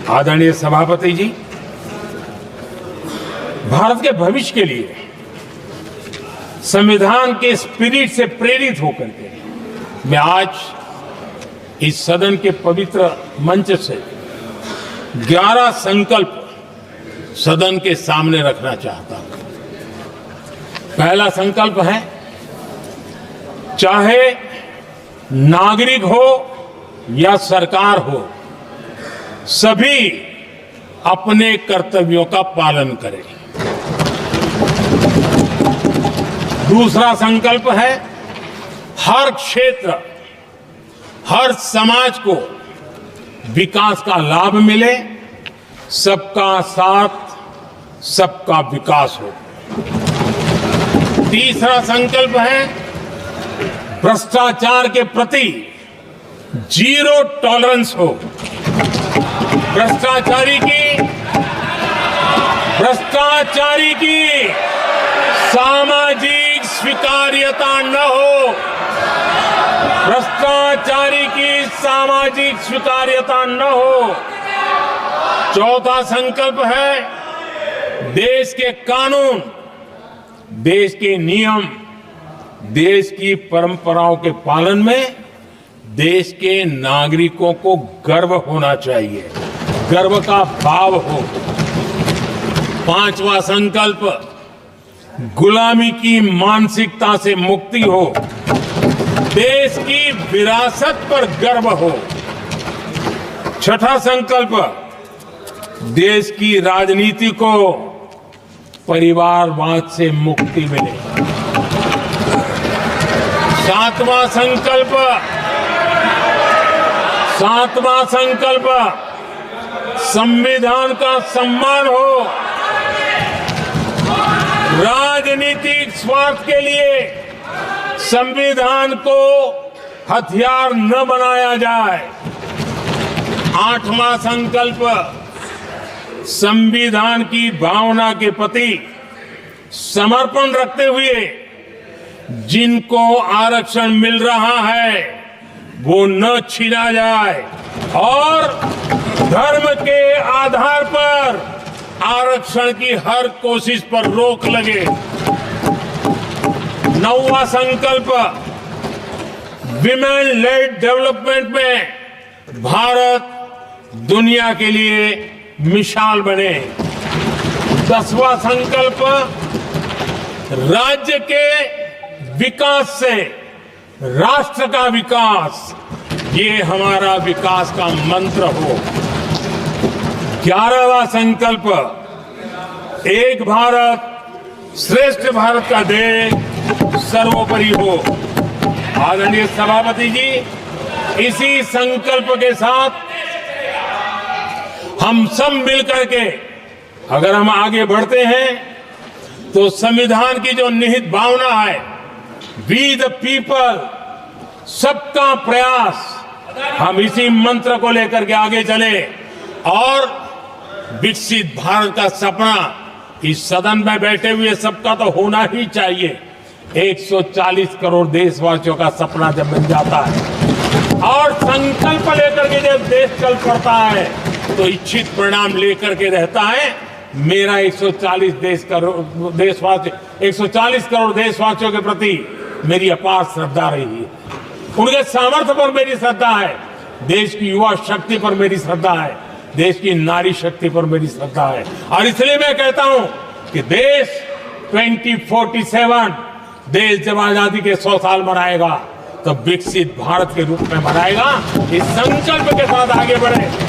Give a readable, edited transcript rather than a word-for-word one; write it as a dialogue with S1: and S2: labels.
S1: आदरणीय सभापति जी, भारत के भविष्य के लिए संविधान के स्पिरिट से प्रेरित होकर के मैं आज इस सदन के पवित्र मंच से 11 संकल्प सदन के सामने रखना चाहता हूं। पहला संकल्प है, चाहे नागरिक हो या सरकार हो, सभी अपने कर्तव्यों का पालन करें। दूसरा संकल्प है, हर क्षेत्र, हर समाज को विकास का लाभ मिले, सबका साथ, सबका विकास हो। तीसरा संकल्प है, भ्रष्टाचार के प्रति जीरो टॉलरेंस हो। भ्रष्टाचारी की सामाजिक स्वीकार्यता न हो। भ्रष्टाचारी की सामाजिक स्वीकार्यता न हो। चौथा संकल्प है, देश के कानून, देश के नियम, देश की परंपराओं के पालन में देश के नागरिकों को गर्व होना चाहिए, गर्व का भाव हो। पांचवा संकल्प, गुलामी की मानसिकता से मुक्ति हो, देश की विरासत पर गर्व हो। छठा संकल्प, देश की राजनीति को परिवारवाद से मुक्ति मिले। सातवां संकल्प, संविधान का सम्मान हो। राजनीतिक स्वार्थ के लिए संविधान को हथियार न बनाया जाए। आठवां संकल्प, संविधान की भावना के प्रति समर्पण रखते हुए जिनको आरक्षण मिल रहा है वो न छीना जाए और धर्म के आधार पर आरक्षण की हर कोशिश पर रोक लगे। नौवां संकल्प, विमेन लेड डेवलपमेंट में भारत दुनिया के लिए मिसाल बने। 10वां संकल्प, राज्य के विकास से राष्ट्र का विकास, ये हमारा विकास का मंत्र हो। 11वां संकल्प, एक भारत श्रेष्ठ भारत का ध्येय सर्वोपरि हो। आदरणीय सभापति जी, इसी संकल्प के साथ हम सब मिलकर के अगर हम आगे बढ़ते हैं तो संविधान की जो निहित भावना है, वी द पीपल, सबका प्रयास, हम इसी मंत्र को लेकर के आगे चले और विकसित भारत का सपना इस सदन में बैठे हुए सबका तो होना ही चाहिए। 140 करोड़ देशवासियों का सपना जब बन जाता है और संकल्प लेकर के जब देश चल पड़ता है तो इच्छित परिणाम लेकर के रहता है। मेरा 140 करोड़ देशवासियों के प्रति मेरी अपार श्रद्धा रही है। उनके सामर्थ्य पर मेरी श्रद्धा है, देश की युवा शक्ति पर मेरी श्रद्धा है, देश की नारी शक्ति पर मेरी श्रद्धा है। और इसलिए मैं कहता हूं कि देश 2047 देश जब आजादी के 100 साल मनाएगा तो विकसित भारत के रूप में मनाएगा। इस संकल्प के साथ आगे बढ़े।